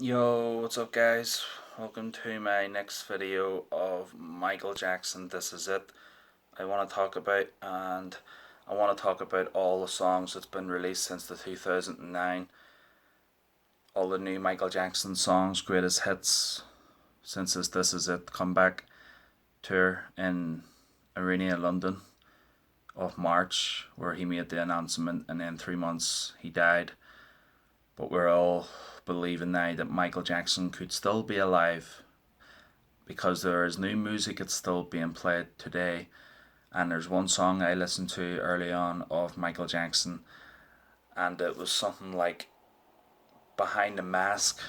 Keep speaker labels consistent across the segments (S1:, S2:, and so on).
S1: Yo, what's up, guys? Welcome to my next video of Michael Jackson. This is it. I want to talk about, and I want to talk about all the songs that's been released since the 2009, all the new Michael Jackson songs, greatest hits since his This Is It comeback tour in Arena, London of March, where he made the announcement, and then 3 months he died. But we're all believing now that Michael Jackson could still be alive because there is new music that's still being played today. And there's one song I listened to early on of Michael Jackson, and it was something like Behind the Mask.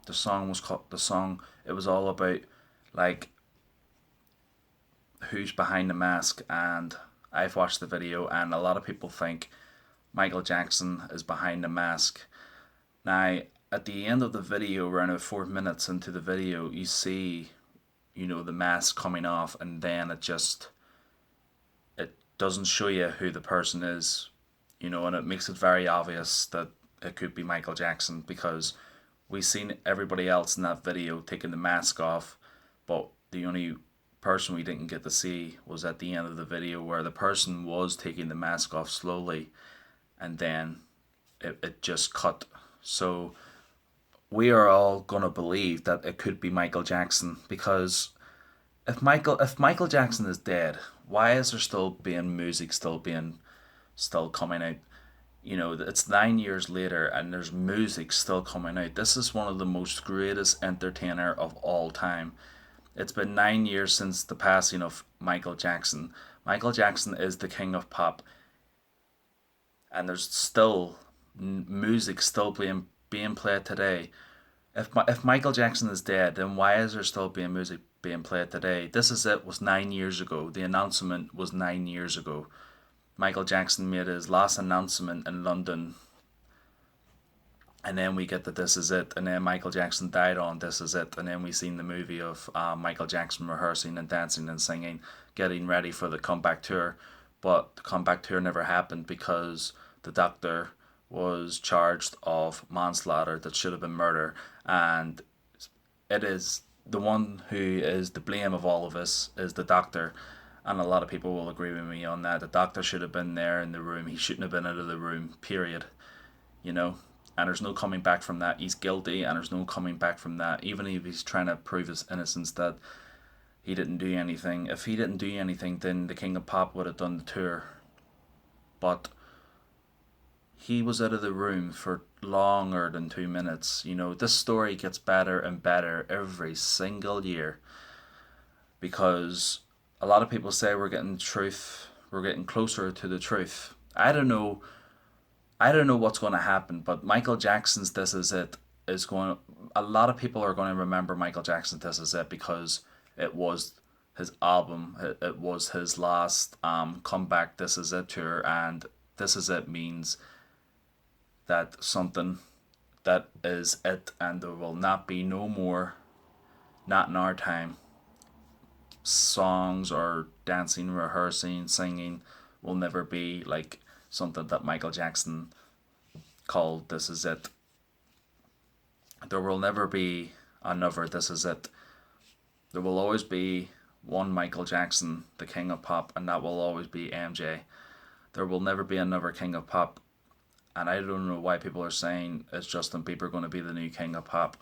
S1: The song was called the song. It was all about like who's behind the mask, and I've watched the video, and a lot of people think Michael Jackson is behind the mask. Now, at the end of the video, around 4 minutes into the video, you see, the mask coming off, and then it doesn't show you who the person is, and it makes it very obvious that it could be Michael Jackson because we seen everybody else in that video taking the mask off, but the only person we didn't get to see was at the end of the video where the person was taking the mask off slowly, and then it just cut. So we are all gonna believe that it could be Michael Jackson because if Michael Jackson is dead, why is there still being music still coming out? It's 9 years later and there's music still coming out. This is one of the most greatest entertainer of all time. It's been 9 years since the passing of Michael Jackson. Michael Jackson is the king of pop, and there's still music still being played today. If Michael Jackson is dead, then why is there still being music being played today? This Is It was 9 years ago. The announcement was 9 years ago. Michael Jackson made his last announcement in London, and then we get the This Is It, and then Michael Jackson died on This Is It, and then we seen the movie of Michael Jackson rehearsing and dancing and singing, getting ready for the comeback tour. But the comeback tour never happened because the doctor was charged of manslaughter that should have been murder, and it is the one who is the blame of all of this is the doctor, and a lot of people will agree with me on that. The doctor should have been there in the room. He shouldn't have been out of the room. Period. You know, and there's no coming back from that. He's guilty, and there's no coming back from that. Even if he's trying to prove his innocence, that he didn't do anything. If he didn't do anything, then the King of Pop would have done the tour. But he was out of the room for longer than 2 minutes. This story gets better and better every single year because a lot of people say we're getting closer to the truth. I don't know what's going to happen, but Michael Jackson's This Is It is going. A lot of people are going to remember Michael Jackson's This Is It because it was his album. It was his last comeback This Is It tour, and This Is It means that something that is it, and there will not be no more. Not in our time. Songs or dancing, rehearsing, singing will never be like something that Michael Jackson called This Is It. There will never be another This Is It. There will always be one Michael Jackson, the king of pop, and that will always be MJ. There will never be another king of pop, and I don't know why people are saying is Justin Bieber going to be the new king of pop.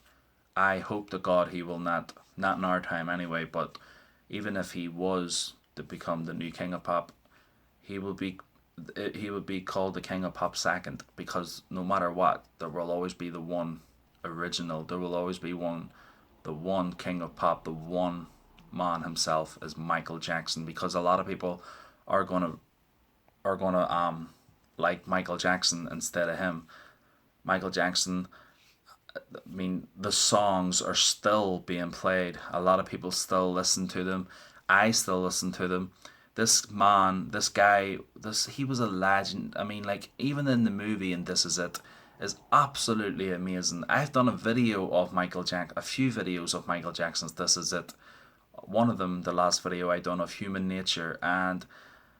S1: I hope to God he will not in our time anyway, but even if he was to become the new king of pop, he will be he would be called the king of pop second because no matter what, there will always be the one original. There will always be the one king of pop, the one man himself is Michael Jackson because a lot of people are gonna like Michael Jackson instead of him. Michael Jackson, I mean, the songs are still being played. A lot of people still listen to them. I still listen to them. This man, this guy, this he was a legend. I mean, like even in the movie and This Is It is absolutely amazing. I've done a few videos of Michael Jackson's This Is It. One of them, the last video I done of Human Nature, and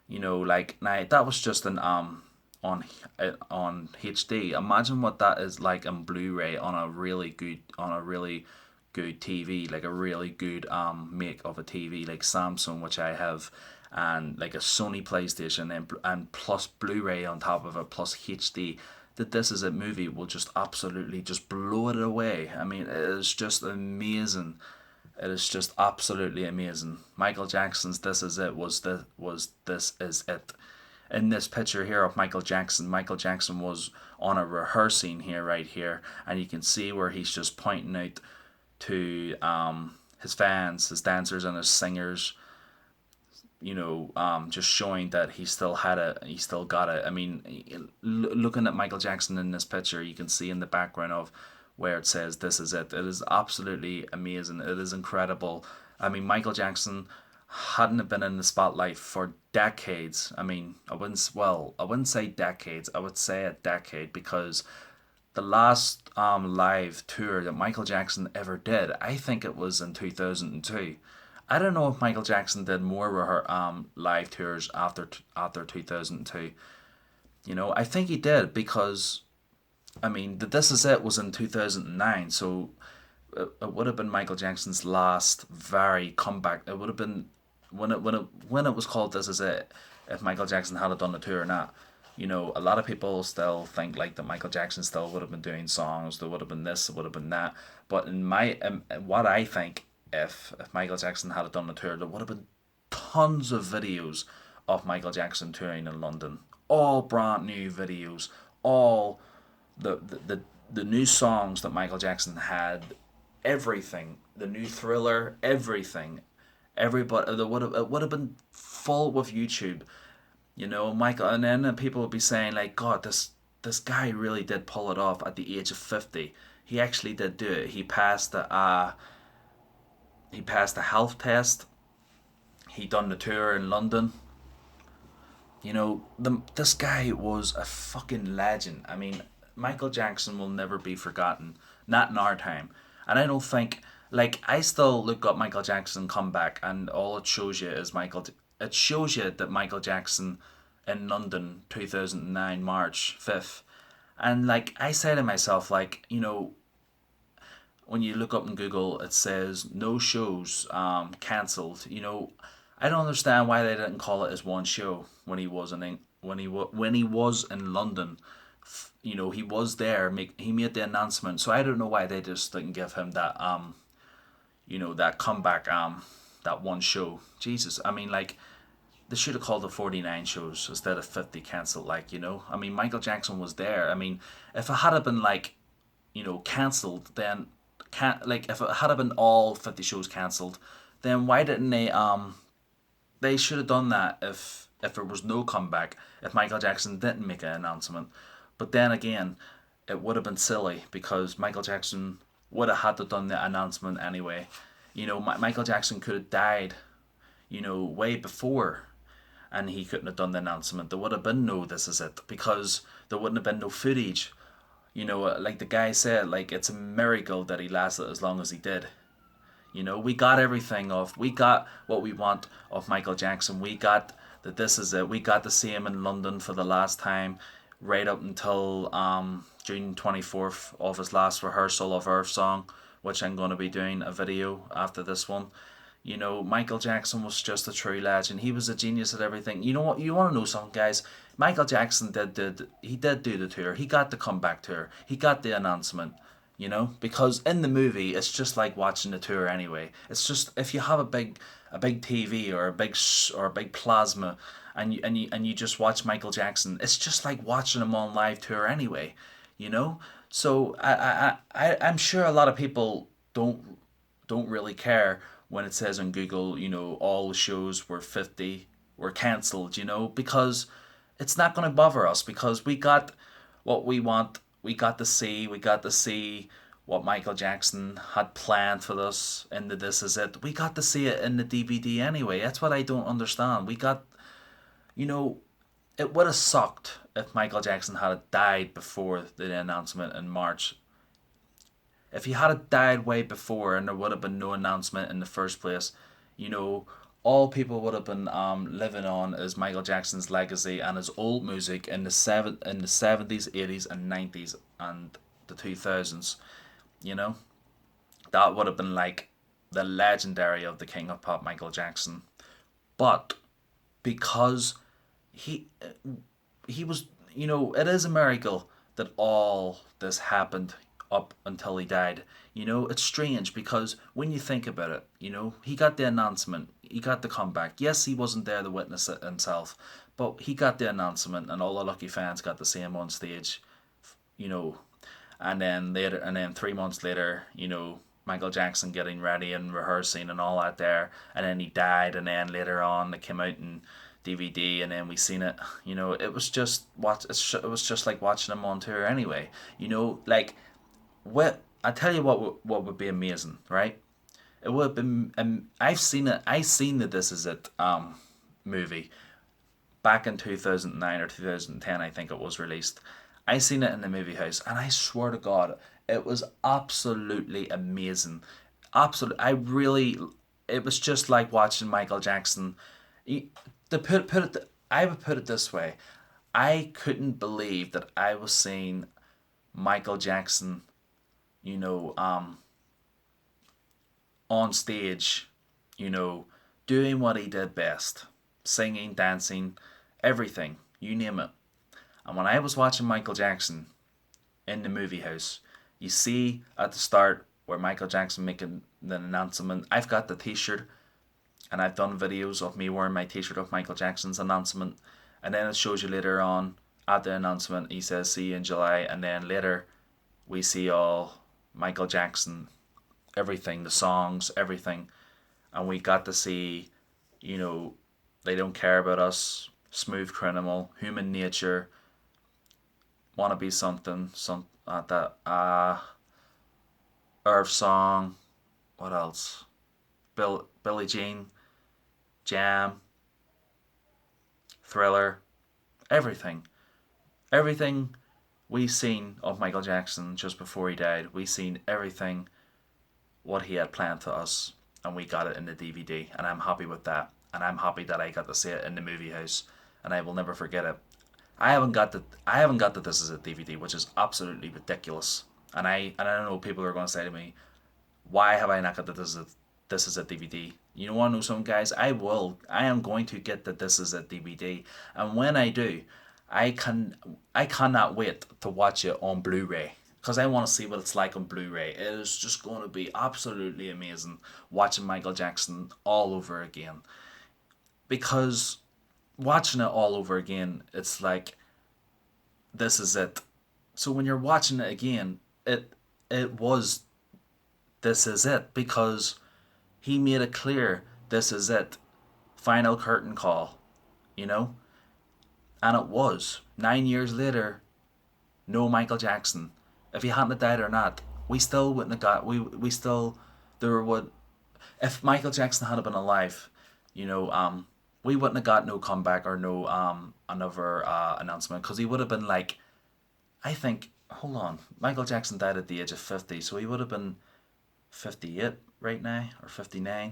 S1: like now that was just an on HD. Imagine what that is like on Blu-ray on a really good TV, like a really good make of a TV like Samsung, which I have, and like a Sony PlayStation, and plus Blu-ray on top of it, plus HD. That This Is It movie will just absolutely just blow it away. I mean, it is just amazing. It is just absolutely amazing. Michael Jackson's This Is It was This Is It. In this picture here of Michael Jackson was on a rehearsing here, right here, and you can see where he's just pointing out to his fans, his dancers, and his singers. Just showing that he still had it, he still got it. I mean, looking at Michael Jackson in this picture, you can see in the background of where it says "This Is It." It is absolutely amazing. It is incredible. I mean, Michael Jackson hadn't been in the spotlight for decades. I mean, I wouldn't say decades. I would say a decade, because the last live tour that Michael Jackson ever did, I think it was in 2002. I don't know if Michael Jackson did more live tours after 2002. I think he did, because I mean, the This Is It was in 2009, so it would have been Michael Jackson's last very comeback. It would have been when it was called This Is It, if Michael Jackson had done the tour or not. A lot of people still think like that Michael Jackson still would have been doing songs. There would have been this, there would have been that. But in my what I think, if Michael Jackson had done the tour, there would have been tons of videos of Michael Jackson touring in London. All brand new videos, all the new songs that Michael Jackson had, everything, the new Thriller, everything, everybody. It would have been full with YouTube. Michael, and then people would be saying like, God, this guy really did pull it off at the age of 50. He actually did do it. He passed the health test. He done the tour in London. This guy was a fucking legend. I mean, Michael Jackson will never be forgotten, not in our time. And I don't think, like, I still look up Michael Jackson comeback, and all it shows you is It shows you that Michael Jackson in London, 2009, March 5th. And like I say to myself, like, when you look up in Google, it says no shows cancelled. I don't understand why they didn't call it as one show when he was when he was in London. He was there. He made the announcement, so I don't know why they just didn't give him that that comeback that one show. Jesus, I mean, like, they should have called it 49 shows instead of 50 cancelled. I mean, Michael Jackson was there. I mean, if it had been like, cancelled, then if it had been all 50 shows cancelled, then why didn't they should have done that if there was no comeback, if Michael Jackson didn't make an announcement. But then again, it would have been silly, because Michael Jackson would have had to done the announcement anyway. Michael Jackson could have died, way before, and he couldn't have done the announcement. There would have been no This Is It, because there wouldn't have been no footage. Like the guy said, like, it's a miracle that he lasted as long as he did. We got we got what we want of Michael Jackson. We got that This Is It. We got to see him in London for the last time, right up until June 24th of his last rehearsal of Earth Song, which I'm going to be doing a video after this one. Michael Jackson was just a true legend. He was a genius at everything. You know what? You want to know something, guys? Michael Jackson did do the tour. He got the comeback tour. He got the announcement. Because in the movie, it's just like watching the tour anyway. It's just, if you have a big TV or a big plasma, and you just watch Michael Jackson, it's just like watching him on live tour anyway. So I'm sure a lot of people don't really care when it says on Google, all the shows were cancelled, because it's not going to bother us, because we got what we want. We got to see what Michael Jackson had planned for us in the This Is It. We got to see it in the DVD anyway. That's what I don't understand. It would have sucked if Michael Jackson had died before the announcement in March. If he had died way before and there would have been no announcement in the first place, all people would have been living on is Michael Jackson's legacy and his old music in the 70s, 80s, and 90s and the 2000s. You know, that would have been like the legendary of the King of Pop, Michael Jackson. But because he he was, it is a miracle that all this happened up until he died. It's strange because when you think about it, he got the announcement, he got the comeback. Yes, he wasn't there to witness it himself, but he got the announcement, and all the lucky fans got to see him on stage. You know, and then 3 months later, Michael Jackson getting ready and rehearsing and all that there, and then he died, and then later on it came out in DVD, and then we seen it. It was just it was just like watching him on tour anyway. Like what I tell you what would be amazing, right? It would have been. I've seen it. I seen the This Is It movie back in 2009 or 2010. I think it was released. I seen it in the movie house, and I swear to God, it was absolutely amazing. Absolutely, I really. It was just like watching Michael Jackson. To put it, I would put it this way: I couldn't believe that I was seeing Michael Jackson, you know, um, on stage, you know, doing what he did best, singing, dancing, everything, you name it. And when I was watching Michael Jackson in the movie house, you see at the start where Michael Jackson making the announcement. I've got the T-shirt, and I've done videos of me wearing my T-shirt of Michael Jackson's announcement, and then it shows you later on at the announcement he says see you in July, and then later we see all Michael Jackson, everything, the songs, everything, and we got to see, you know, They Don't Care About Us, Smooth Criminal, Human Nature, Wanna Be Something, that Earth Song, what else? Billie Jean, Jam, Thriller, everything. Everything we seen of Michael Jackson just before he died, we seen everything what he had planned to us, and we got it in the DVD, and I'm happy with that. And I'm happy that I got to see it in the movie house, and I will never forget it. I haven't got the This Is It DVD, which is absolutely ridiculous. And I know people are going to say to me, why have I not got the This Is It DVD? You want to know some guys? I am going to get the This Is It DVD, and when I do, I cannot wait to watch it on Blu-ray because I want to see what it's like on Blu-ray. It is just going to be absolutely amazing watching Michael Jackson all over again. Because watching it all over again, it's like this is it. So when you're watching it again, it was this is it because he made it clear this is it. Final curtain call, you know? And it was. 9 years later, no Michael Jackson. If he hadn't died or not, we still wouldn't have got we still there would if Michael Jackson had been alive, you know, we wouldn't have got no comeback or no another announcement because he would have been like, I think, hold on, Michael Jackson died at the age of 50, so he would have been 58 right now or 59.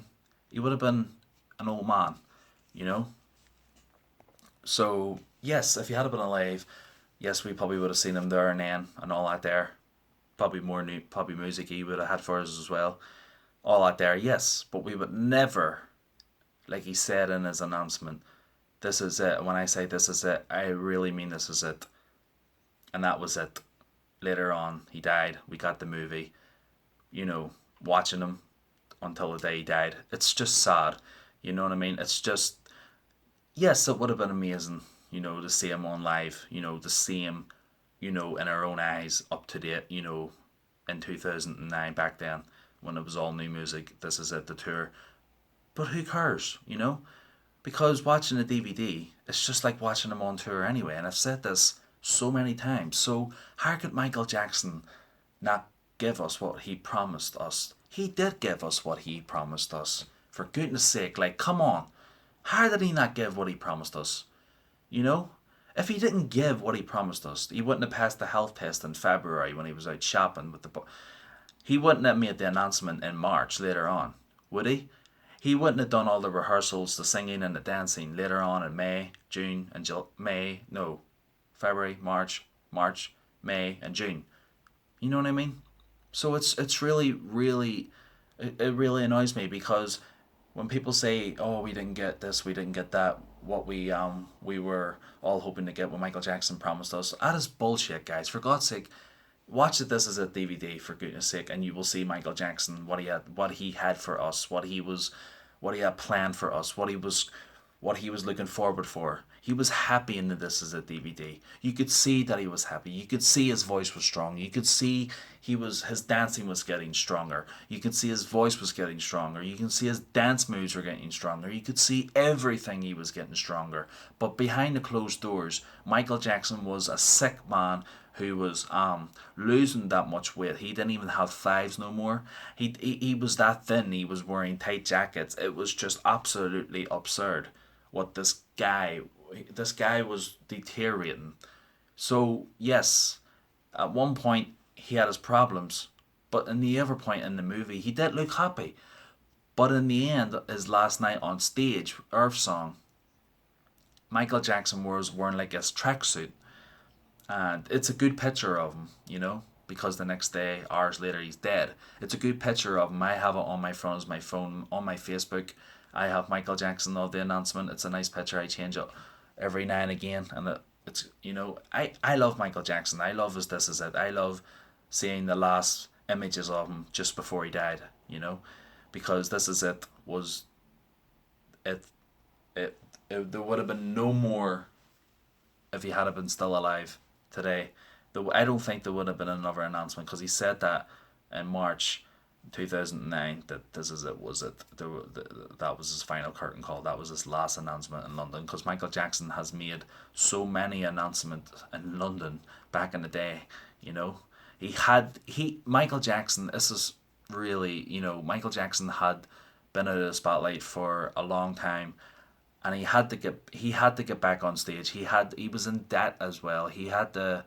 S1: He would have been an old man, you know. So yes, if he had been alive, yes, we probably would have seen him there and then and all that there. Probably more new, probably music he would have had for us as well. All that there, yes, but we would never, like he said in his announcement, this is it. When I say this is it, I really mean this is it. And that was it. Later on, he died. We got the movie. You know, watching him until the day he died. It's just sad. You know what I mean? It's just, yes, it would have been amazing, you know, to see him on live, you know, to see him, you know, in our own eyes, up to date, you know, in 2009 back then when it was all new music. This is it, the tour. But who cares, you know? Because watching a DVD, it's just like watching him on tour anyway. And I've said this so many times. So how could Michael Jackson not give us what he promised us? He did give us what he promised us. For goodness sake, like, come on. How did he not give what he promised us? You know? If he didn't give what he promised us, he wouldn't have passed the health test in February when he was out shopping with the. He wouldn't have made the announcement in March later on, would he? He wouldn't have done all the rehearsals, the singing and the dancing later on in February, March, May, and June. You know what I mean? So it's really it really annoys me because when people say, "Oh, we didn't get this, we didn't get that," what we were all hoping to get what Michael Jackson promised us, that is bullshit, guys. For God's sake, watch it. This is a DVD, for goodness sake, and you will see Michael Jackson, what he had for us, what he had planned for us, what he was looking forward for. He was happy in the This Is It DVD. You could see that he was happy. You could see his voice was strong. You could see his dancing was getting stronger. You could see his voice was getting stronger. You can see his dance moves were getting stronger. You could see everything, he was getting stronger. But behind the closed doors, Michael Jackson was a sick man who was losing that much weight. He didn't even have thighs no more. He was that thin. He was wearing tight jackets. It was just absolutely absurd what this guy was deteriorating. So yes, at one point he had his problems, but in the other point in the movie he did look happy. But in the end, his last night on stage, Earth Song, Michael Jackson was wearing like his tracksuit, and it's a good picture of him, because the next day, hours later, he's dead. It's a good picture of him. I have it on my phone, on my Facebook. I have Michael Jackson of the announcement. It's a nice picture. I change it every now and again, and it's I love Michael Jackson. I love his This Is It. I love seeing the last images of him just before he died. Because This Is It was it. There would have been no more if he had been still alive today. I don't think there would have been another announcement, because he said that in March 2009 that This Is It was it. That was his final curtain call. That was his last announcement in London, because Michael Jackson has made so many announcements in London back in the day. Michael Jackson. This is really, Michael Jackson had been out of the spotlight for a long time, and he had to get back on stage. He was in debt as well. He had to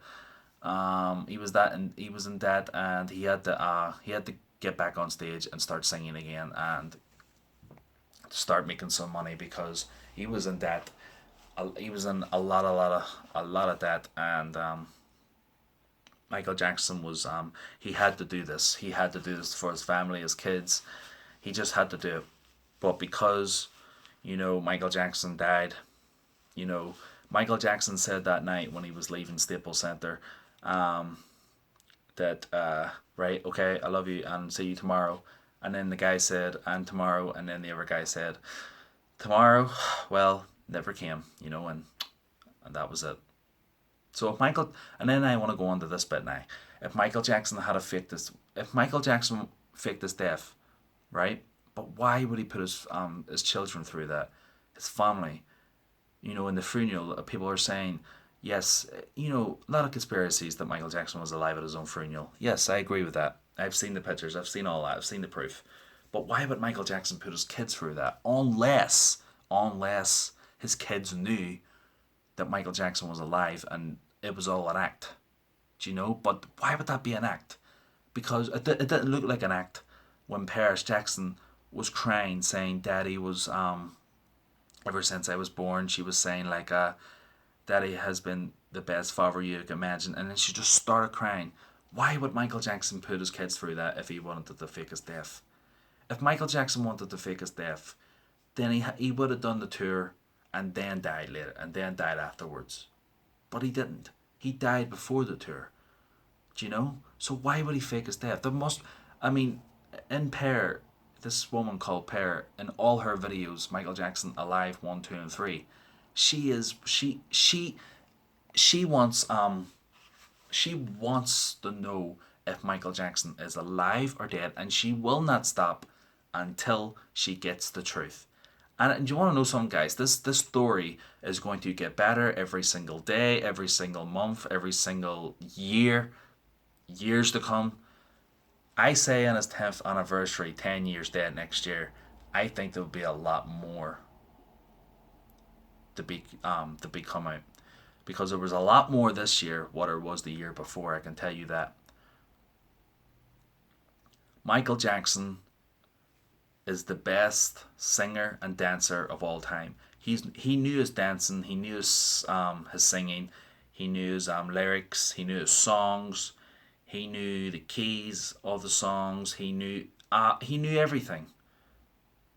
S1: he was in debt, and he had to get back on stage and start singing again and start making some money, because he was in debt. He was in a lot of debt, and Michael Jackson was he had to do this. He had to do this for his family, his kids. He just had to do it. But because Michael Jackson died, Michael Jackson said that night when he was leaving Staples Center, that right, okay, I love you and see you tomorrow. And then the guy said, and tomorrow. And then the other guy said, tomorrow, well, never came, and that was it. So and then I want to go on to this bit now. If Michael Jackson faked his death, right? But why would he put his children through that? His family, in the funeral, people are saying, yes, a lot of conspiracies that Michael Jackson was alive at his own funeral. Yes, I agree with that. I've seen the pictures. I've seen all that. I've seen the proof. But why would Michael Jackson put his kids through that? Unless his kids knew that Michael Jackson was alive and it was all an act. Do you know? But why would that be an act? Because it didn't look like an act when Paris Jackson was crying, saying Daddy was ever since I was born. She was saying like Daddy has been the best father you can imagine, and then she just started crying. Why would Michael Jackson put his kids through that if he wanted to fake his death? If Michael Jackson wanted to fake his death, then he would have done the tour and then died later, and then died afterwards. But he didn't. He died before the tour. Do you know? So why would he fake his death? In Pear, this woman called Pear, in all her videos, Michael Jackson Alive 1, 2, and 3, she wants to know if Michael Jackson is alive or dead, and she will not stop until she gets the truth. And do you want to know something, guys? This story is going to get better every single day, every single month, every single year, years to come. I say on his 10th anniversary, 10 years dead next year, I think there will be a lot more to be come out, because there was a lot more this year what there was the year before. I can tell you that. Michael Jackson is the best singer and dancer of all time. He knew his dancing, he knew his singing, he knew his lyrics, he knew his songs, he knew the keys of the songs, he knew everything.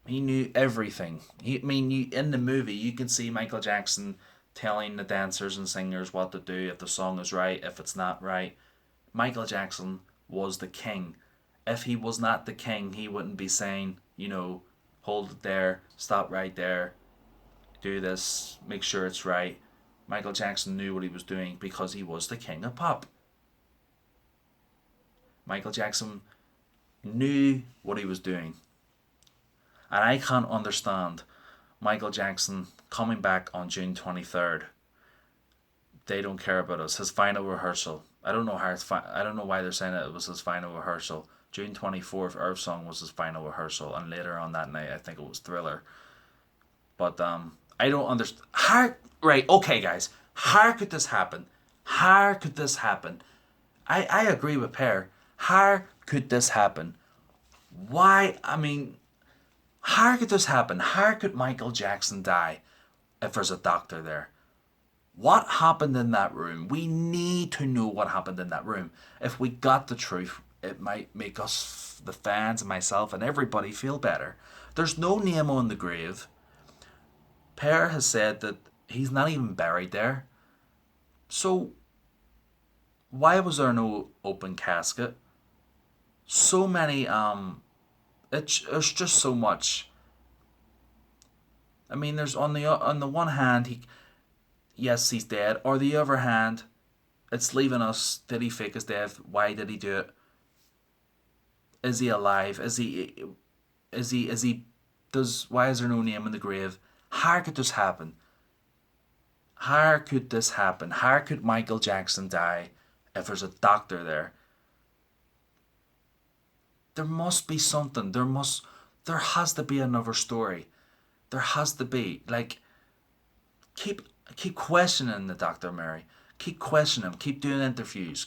S1: He knew everything. In the movie, you can see Michael Jackson telling the dancers and singers what to do, if the song is right, if it's not right. Michael Jackson was the king. If he was not the king, he wouldn't be saying, hold it there, stop right there, do this, make sure it's right. Michael Jackson knew what he was doing because he was the king of pop. Michael Jackson knew what he was doing. And I can't understand Michael Jackson coming back on June 23rd. They don't care about us. His final rehearsal. I don't know I don't know why they're saying it was his final rehearsal. June 24th, Earth Song was his final rehearsal, and later on that night, I think it was Thriller. But I don't understand. Right, okay, guys. How could this happen? How could this happen? I agree with Per. How could this happen? Why? How could this happen? How could Michael Jackson die if there's a doctor there? What happened in that room? We need to know what happened in that room. If we got the truth, it might make us, the fans and myself and everybody, feel better. There's no name on the grave. Per has said that he's not even buried there. So, why was there no open casket? So many, it's just so much. There's on the one hand, yes, he's dead. Or the other hand, it's leaving us. Did he fake his death? Why did he do it? Is he alive? Is he? Why is there no name in the grave? How could this happen? How could this happen? How could Michael Jackson die if there's a doctor there? There must be something. There has to be another story. There has to be. Keep questioning the Dr. Mary. Keep questioning him. Keep doing interviews.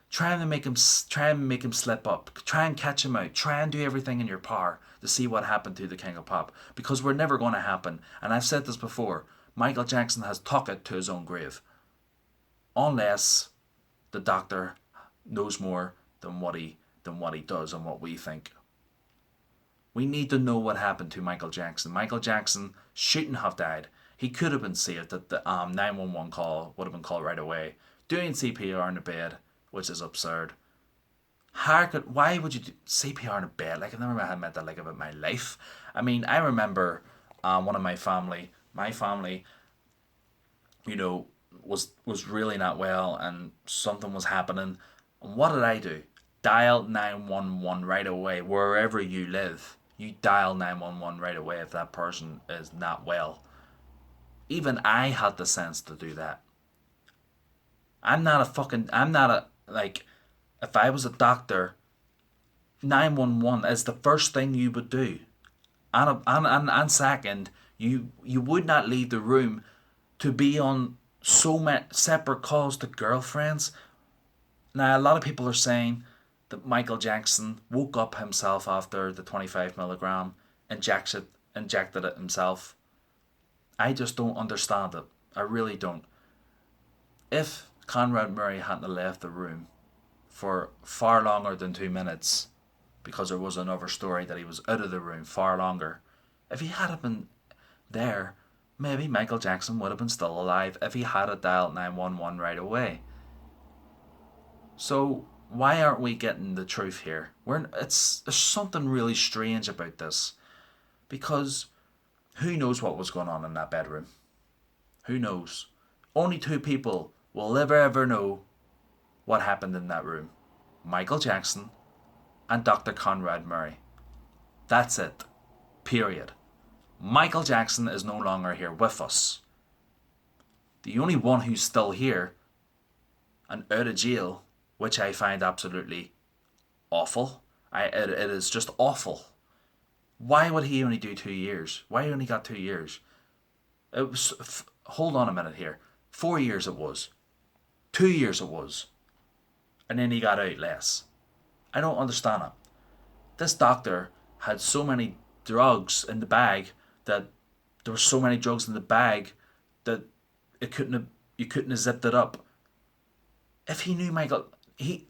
S1: Trying to make him slip up. Try and catch him out. Try and do everything in your power to see what happened to the King of Pop. Because we're never going to happen. And I've said this before. Michael Jackson has took it to his own grave. Unless the doctor knows more than what he does and what we think. We need to know what happened to Michael Jackson. Michael Jackson shouldn't have died. He could have been saved. That the 911 call would have been called right away. Doing CPR in the bed, which is absurd. Why would you do CPR in a bed? I've never had met that about my life. I remember one of my family, was really not well, and something was happening. And what did I do? Dial 911 right away. Wherever you live, you dial 911 right away if that person is not well. Even I had the sense to do that. If I was a doctor, 911 is the first thing you would do. And second, you would not leave the room to be on so many separate calls to girlfriends. Now, a lot of people are saying that Michael Jackson woke up himself after the 25 milligram, injected it himself. I just don't understand it. I really don't. If Conrad Murray hadn't left the room for far longer than 2 minutes, because there was another story that he was out of the room far longer, if he had been there, maybe Michael Jackson would have been still alive if he had dialed 911 right away. So why aren't we getting the truth here? There's something really strange about this, because who knows what was going on in that bedroom? Who knows? Only two people will ever know what happened in that room. Michael Jackson and Dr. Conrad Murray. That's it. Period. Michael Jackson is no longer here with us. The only one who's still here and out of jail, which I find absolutely awful. It is just awful. Why would he only do 2 years? Why he only got 2 years? It was. Hold on a minute here. 4 years it was. 2 years it was. And then he got out less. I don't understand it. This doctor had so many drugs in the bag that there were so many drugs in the bag that it couldn't have, you couldn't have zipped it up. If he knew Michael, he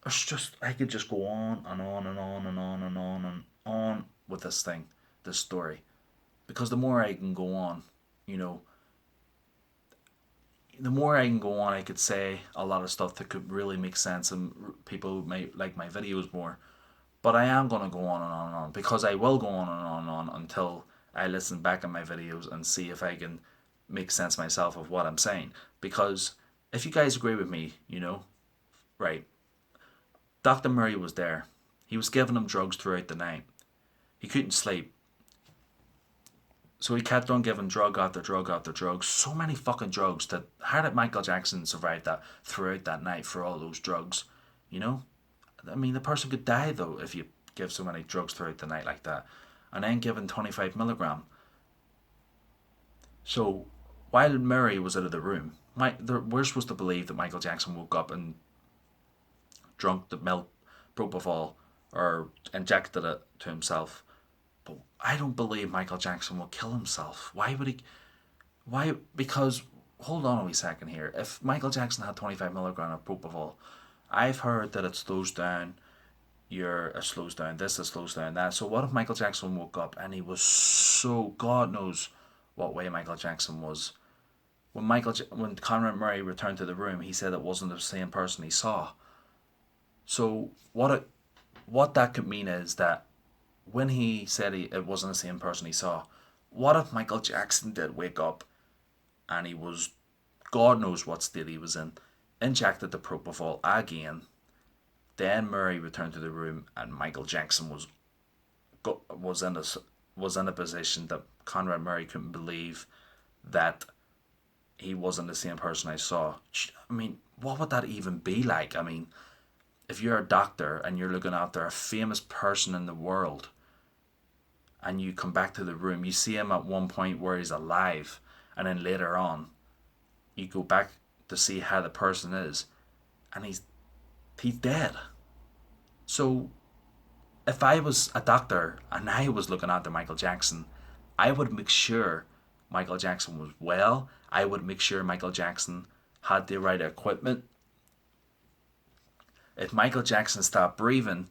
S1: it's just I could just go on and on and on and on and on and on with this thing, this story, because the more I can go on, you know, the more I can go on, I could say a lot of stuff that could really make sense and people might like my videos more. But I am gonna go on and on and on because I will go on and on and on until I listen back on my videos and see if I can make sense myself of what I'm saying. Because if you guys agree with me, right, Dr. Murray was there. He was giving him drugs throughout the night. He couldn't sleep. So he kept on giving drug after drug after drug. So many fucking drugs that how did Michael Jackson survive that throughout that night for all those drugs? You know? I mean the person could die though if you give so many drugs throughout the night like that. And then given 25 milligram. So while Murray was out of the room, we're supposed to believe that Michael Jackson woke up and drunk the milk propofol or injected it to himself. But I don't believe Michael Jackson will kill himself. Why would he? Why? Because hold on a wee second here. If Michael Jackson had 25 milligram of propofol, I've heard that it slows down it slows down this, it slows down that. So what if Michael Jackson woke up and he was so God knows what way Michael Jackson was. When Conrad Murray returned to the room, he said it wasn't the same person he saw. So what that could mean is that when he said it wasn't the same person he saw, what if Michael Jackson did wake up and he was, God knows what state he was in, injected the propofol again, then Murray returned to the room and Michael Jackson was in a position that Conrad Murray couldn't believe that he wasn't the same person I saw. I mean, what would that even be like? I mean, if you're a doctor and you're looking after a famous person in the world and you come back to the room, you see him at one point where he's alive, and then later on you go back to see how the person is and he's dead. So if I was a doctor and I was looking after Michael Jackson, I would make sure Michael Jackson was well. I would make sure Michael Jackson had the right equipment. If Michael Jackson stopped breathing,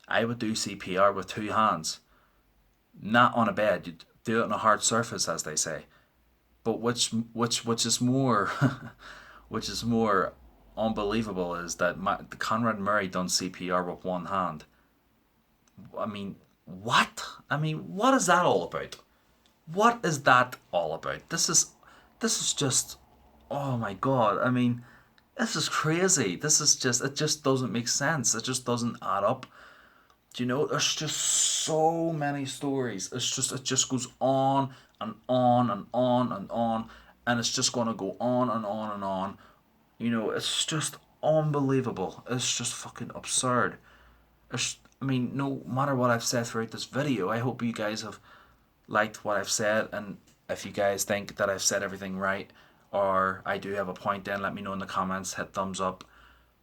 S1: I would do CPR with two hands. Not on a bed. You'd do it on a hard surface, as they say. But which is more which is more unbelievable is that Conrad Murray done CPR with one hand. I mean, what? I mean, what is that all about? What is that all about? This is just, oh my god. I mean, this is crazy. It just doesn't make sense. It just doesn't add up. Do you know? There's just so many stories. It just goes on and on and on and on, and it's just gonna go on and on and on. It's just unbelievable. It's just fucking absurd. I mean, no matter what I've said throughout this video, I hope you guys have liked what I've said, and if you guys think that I've said everything right, or I do have a point, then let me know in the comments. Hit thumbs up.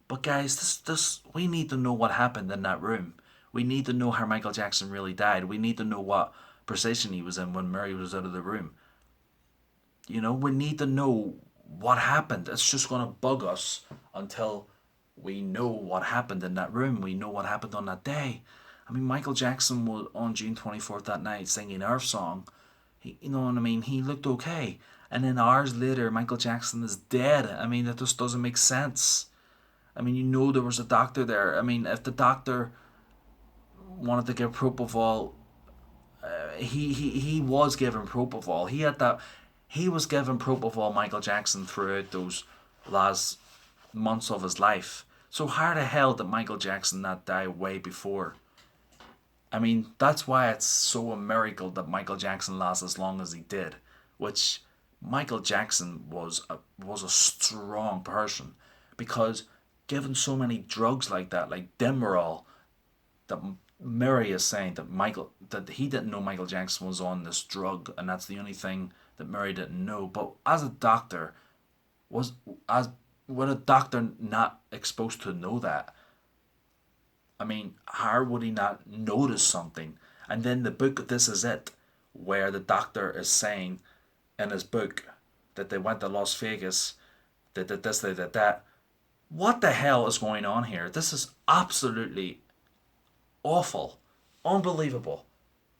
S1: But guys, this we need to know what happened in that room. We need to know how Michael Jackson really died. We need to know what position he was in when Murray was out of the room. We need to know what happened. It's just gonna bug us until we know what happened in that room. We know what happened on that day. I mean, Michael Jackson was on June 24th that night singing Earth Song. You know what I mean? He looked okay. And then hours later, Michael Jackson is dead. I mean, it just doesn't make sense. I mean, there was a doctor there. I mean, if the doctor wanted to give propofol, he was given propofol. He was given propofol, Michael Jackson, throughout those last months of his life. So how the hell did Michael Jackson not die way before? I mean, that's why it's so a miracle that Michael Jackson lasted as long as he did. Which Michael Jackson was a strong person, because given so many drugs like that, like Demerol, that Murray is saying that he didn't know Michael Jackson was on this drug, and that's the only thing that Murray didn't know. But as a doctor, would a doctor not exposed to know that? I mean, how would he not notice something? And then the book This Is It, where the doctor is saying in his book that they went to Las Vegas, they did this, they did that. What the hell is going on here? This is absolutely awful, unbelievable.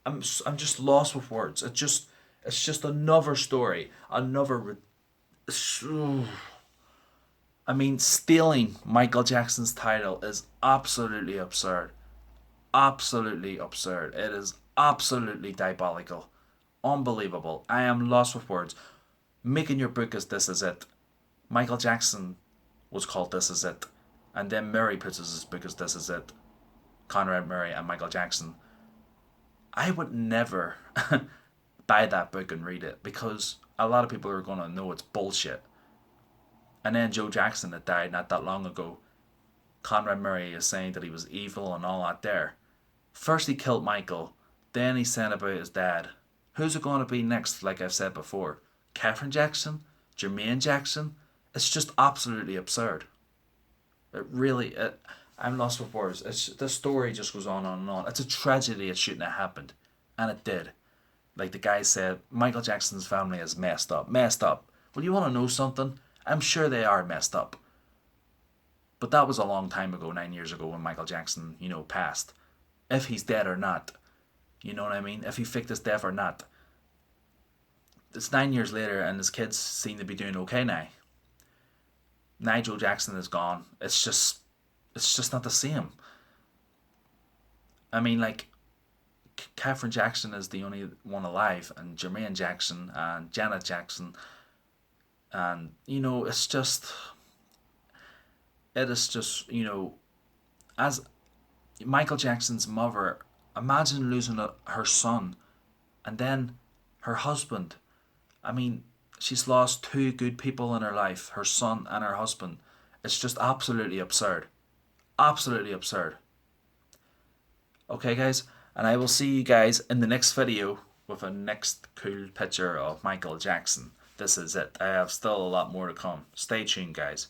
S1: I'm just lost with words. It's just another story, another. I mean, stealing Michael Jackson's title is absolutely absurd. Absolutely absurd. It is absolutely diabolical. Unbelievable. I am lost with words. Making your book as This Is It. Michael Jackson was called This Is It. And then Murray puts his book as This Is It. Conrad Murray and Michael Jackson. I would never buy that book and read it because a lot of people are going to know it's bullshit. And then Joe Jackson that died not that long ago. Conrad Murray is saying that he was evil and all that there. First he killed Michael, then he said about his dad. Who's it going to be next, like I've said before? Catherine Jackson? Jermaine Jackson? It's just absolutely absurd. I'm lost for words. The story just goes on and on. It's a tragedy. It shouldn't have happened. And it did. Like the guy said, Michael Jackson's family is messed up. Messed up. Well, you want to know something? I'm sure they are messed up. But that was a long time ago, 9 years ago, when Michael Jackson, passed. If he's dead or not. You know what I mean? If he faked his death or not. It's 9 years later and his kids seem to be doing okay now. Nigel Jackson is gone. It's just not the same. I mean, like, Catherine Jackson is the only one alive, and Jermaine Jackson and Janet Jackson, and it is just as Michael Jackson's mother. Imagine losing her son, and then her husband. I mean, she's lost two good people in her life, her son and her husband. It's just absolutely absurd. Absolutely absurd. Okay, guys, and I will see you guys in the next video with a next cool picture of Michael Jackson. This is it. I have still a lot more to come. Stay tuned, guys.